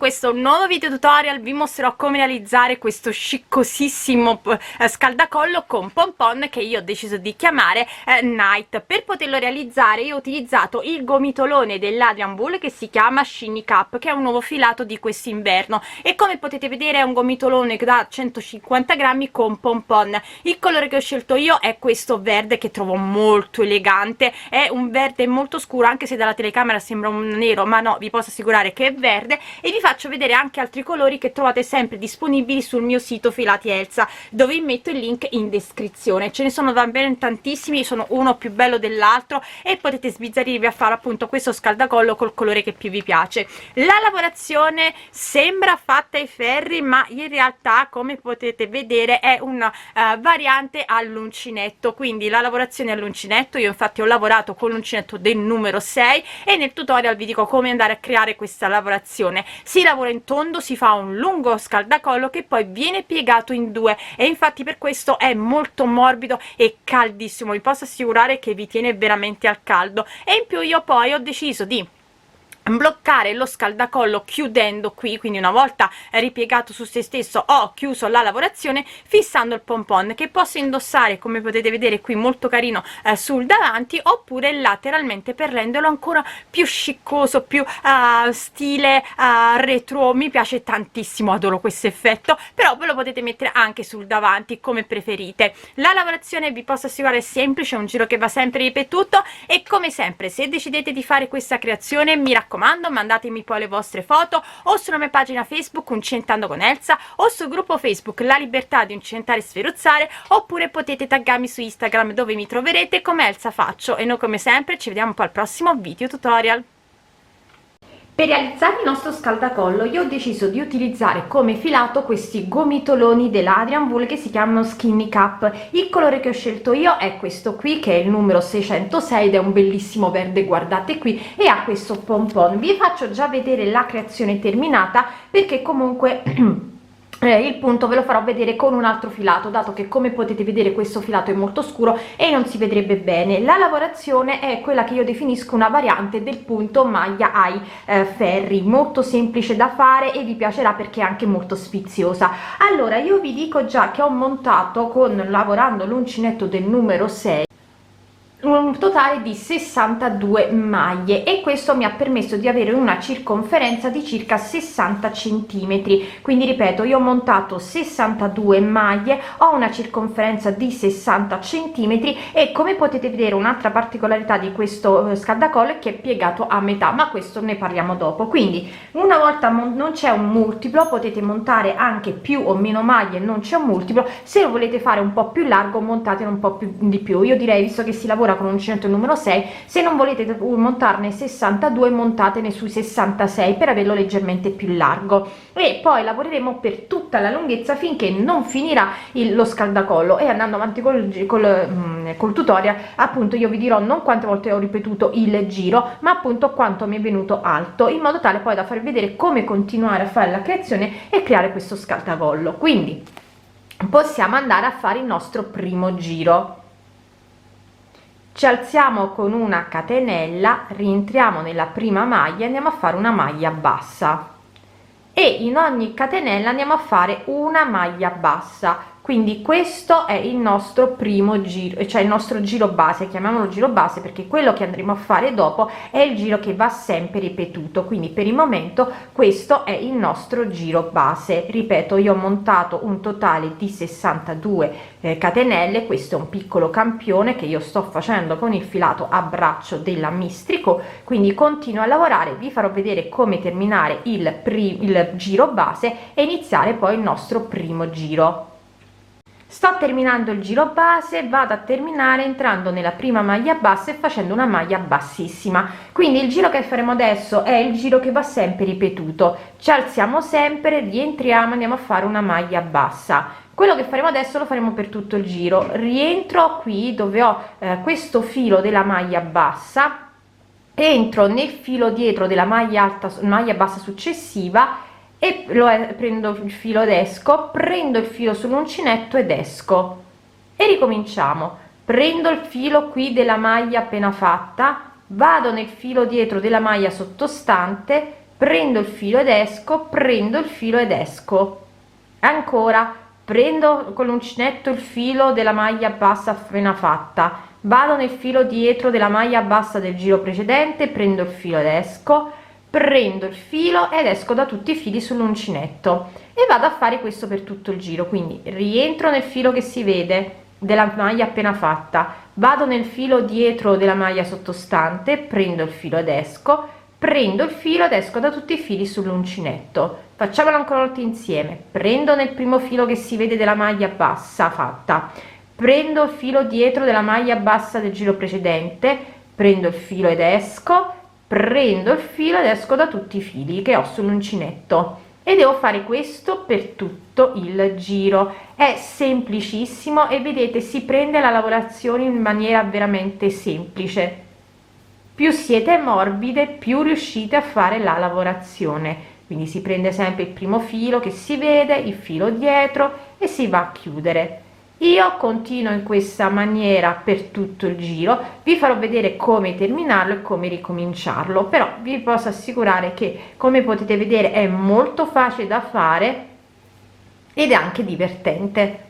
questo nuovo video tutorial vi mostrerò come realizzare questo sciccosissimo scaldacollo con pompon che io ho deciso di chiamare Night. Per poterlo realizzare io ho utilizzato il gomitolone dell'Adrian Wool che si chiama Shiny Cap, che è un nuovo filato di quest'inverno, e come potete vedere è un gomitolone da 150 grammi con pompon. Il colore che ho scelto io è questo verde che trovo molto elegante, è un verde molto scuro, anche se dalla telecamera sembra un nero, ma no, vi posso assicurare che è verde. E vi faccio vedere anche altri colori che trovate sempre disponibili sul mio sito Filati Elsa, dove vi metto il link in descrizione. Ce ne sono davvero tantissimi, sono uno più bello dell'altro e potete sbizzarrirvi a fare appunto questo scaldacollo col colore che più vi piace. La lavorazione sembra fatta ai ferri, ma in realtà, come potete vedere, è una variante all'uncinetto, quindi la lavorazione all'uncinetto. Io infatti ho lavorato con l'uncinetto del numero 6 e nel tutorial vi dico come andare a creare questa lavorazione. Si lavora in tondo, si fa un lungo scaldacollo che poi viene piegato in due, e infatti per questo è molto morbido e caldissimo, vi posso assicurare che vi tiene veramente al caldo. E in più io poi ho deciso di bloccare lo scaldacollo chiudendo qui, quindi una volta ripiegato su se stesso ho chiuso la lavorazione fissando il pompon, che posso indossare, come potete vedere qui, molto carino sul davanti, oppure lateralmente per renderlo ancora più sciccoso, più stile retro. Mi piace tantissimo, adoro questo effetto, però ve lo potete mettere anche sul davanti come preferite. La lavorazione, vi posso assicurare, è semplice, è un giro che va sempre ripetuto, e come sempre se decidete di fare questa creazione, mi raccomando, mandatemi poi le vostre foto o sulla mia pagina Facebook Uncentando con Elsa, o sul gruppo Facebook La Libertà di Uncentare e Sferuzzare, oppure potete taggarmi su Instagram, dove mi troverete come Elsa Faccio. E noi come sempre ci vediamo poi al prossimo video tutorial. Per realizzare il nostro scaldacollo io ho deciso di utilizzare come filato questi gomitoloni dell'Adrian Wool che si chiamano Skinny Cap. Il colore che ho scelto io è questo qui, che è il numero 606 ed è un bellissimo verde, guardate qui, e ha questo pompon. Vi faccio già vedere la creazione terminata, perché comunque il punto ve lo farò vedere con un altro filato, dato che come potete vedere questo filato è molto scuro e non si vedrebbe bene. La lavorazione è quella che io definisco una variante del punto maglia ai ferri, molto semplice da fare e vi piacerà perché è anche molto sfiziosa. Allora io vi dico già che ho montato, lavorando l'uncinetto del numero 6, un totale di 62 maglie, e questo mi ha permesso di avere una circonferenza di circa 60 centimetri. Quindi ripeto, io ho montato 62 maglie, ho una circonferenza di 60 centimetri, e come potete vedere un'altra particolarità di questo scaldacollo è che è piegato a metà, ma questo ne parliamo dopo. Quindi una volta non c'è un multiplo, potete montare anche più o meno maglie, non c'è un multiplo. Se lo volete fare un po' più largo, montatene un po' più di più. Io direi, visto che si lavora con un uncinetto numero 6, se non volete montarne 62, montatene sui 66 per averlo leggermente più largo. E poi lavoreremo per tutta la lunghezza finché non finirà lo scaldacollo. E andando avanti col tutorial, appunto, io vi dirò non quante volte ho ripetuto il giro, ma appunto quanto mi è venuto alto, in modo tale poi da farvi vedere come continuare a fare la creazione e creare questo scaldacollo. Quindi possiamo andare a fare il nostro primo giro. Ci alziamo con una catenella, rientriamo nella prima maglia e andiamo a fare una maglia bassa, e in ogni catenella andiamo a fare una maglia bassa. Quindi questo è il nostro primo giro, cioè il nostro giro base, chiamiamolo giro base perché quello che andremo a fare dopo è il giro che va sempre ripetuto. Quindi per il momento questo è il nostro giro base. Ripeto, io ho montato un totale di 62 catenelle. Questo è un piccolo campione che io sto facendo con il filato a braccio della Mistrico, quindi continuo a lavorare, vi farò vedere come terminare il giro base e iniziare poi il nostro primo giro. Sto terminando il giro base, vado a terminare entrando nella prima maglia bassa e facendo una maglia bassissima. Quindi il giro che faremo adesso è il giro che va sempre ripetuto. Ci alziamo sempre, rientriamo, andiamo a fare una maglia bassa. Quello che faremo adesso lo faremo per tutto il giro. Rientro qui dove ho questo filo della maglia bassa, entro nel filo dietro della maglia bassa successiva e prendo il filo ed esco, prendo il filo sull'uncinetto ed esco, e ricominciamo. Prendo il filo qui della maglia appena fatta, vado nel filo dietro della maglia sottostante, prendo il filo ed esco, prendo il filo ed esco, ancora prendo con l'uncinetto il filo della maglia bassa appena fatta, vado nel filo dietro della maglia bassa del giro precedente, prendo il filo ed esco, prendo il filo ed esco da tutti i fili sull'uncinetto e vado a fare questo per tutto il giro. Quindi rientro nel filo che si vede della maglia appena fatta, vado nel filo dietro della maglia sottostante, prendo il filo ed esco, prendo il filo ed esco da tutti i fili sull'uncinetto. Facciamolo ancora una volta insieme. Prendo nel primo filo che si vede della maglia bassa fatta, prendo il filo dietro della maglia bassa del giro precedente, prendo il filo ed esco, prendo il filo ed esco da tutti i fili che ho sull'uncinetto e devo fare questo per tutto il giro. È semplicissimo e vedete, si prende la lavorazione in maniera veramente semplice. Più siete morbide, più riuscite a fare la lavorazione. Quindi si prende sempre il primo filo che si vede, il filo dietro e si va a chiudere. Io continuo in questa maniera per tutto il giro, vi farò vedere come terminarlo e come ricominciarlo, però vi posso assicurare che, come potete vedere, è molto facile da fare ed è anche divertente.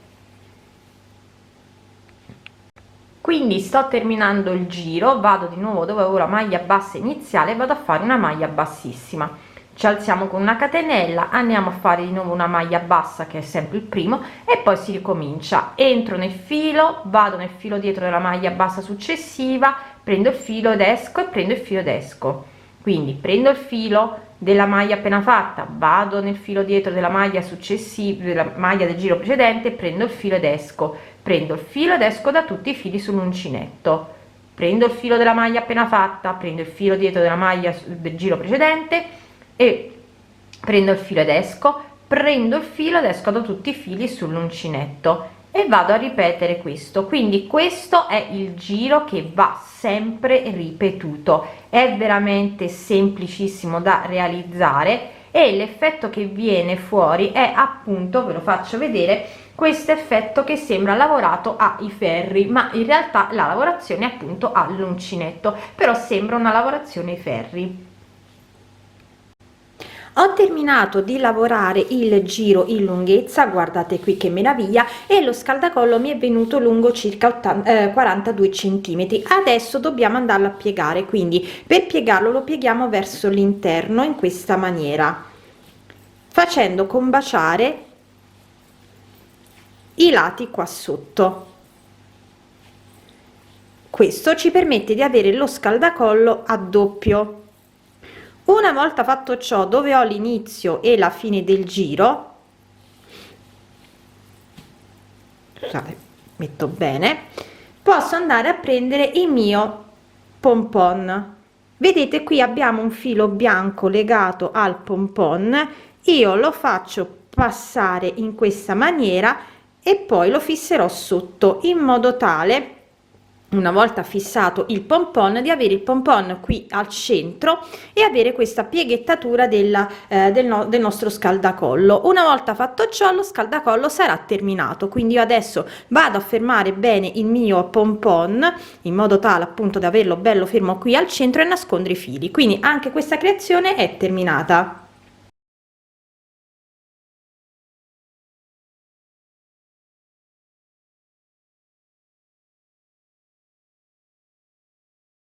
Quindi sto terminando il giro, vado di nuovo dove avevo la maglia bassa iniziale e vado a fare una maglia bassissima. Ci alziamo con una catenella, andiamo a fare di nuovo una maglia bassa che è sempre il primo e poi si ricomincia. Entro nel filo, vado nel filo dietro della maglia bassa successiva, prendo il filo ed esco e prendo il filo ed esco. Quindi prendo il filo della maglia appena fatta, vado nel filo dietro della maglia successiva, della maglia del giro precedente, prendo il filo ed esco, prendo il filo ed esco da tutti i fili sull'uncinetto, prendo il filo della maglia appena fatta, prendo il filo dietro della maglia del giro precedente e prendo il filo ed esco, prendo il filo ed esco da tutti i fili sull'uncinetto e vado a ripetere questo. Quindi questo è il giro che va sempre ripetuto, è veramente semplicissimo da realizzare e l'effetto che viene fuori è, appunto, ve lo faccio vedere, questo effetto che sembra lavorato ai ferri, ma in realtà la lavorazione è appunto all'uncinetto, però sembra una lavorazione ai ferri. Ho terminato di lavorare il giro in lunghezza, guardate qui che meraviglia, e lo scaldacollo mi è venuto lungo circa 42 centimetri. Adesso dobbiamo andarlo a piegare, quindi per piegarlo lo pieghiamo verso l'interno in questa maniera, facendo combaciare i lati qua sotto. Questo ci permette di avere lo scaldacollo a doppio. Una volta fatto ciò, dove ho l'inizio e la fine del giro, scusate, metto bene, posso andare a prendere il mio pompon. Vedete, qui abbiamo un filo bianco legato al pompon, io lo faccio passare in questa maniera e poi lo fisserò sotto, in modo tale, una volta fissato il pompon, di avere il pompon qui al centro e avere questa pieghettatura del nostro scaldacollo. Una volta fatto ciò, lo scaldacollo sarà terminato. Quindi io adesso vado a fermare bene il mio pompon in modo tale, appunto, da averlo bello fermo qui al centro e nascondere i fili. Quindi anche questa creazione è terminata.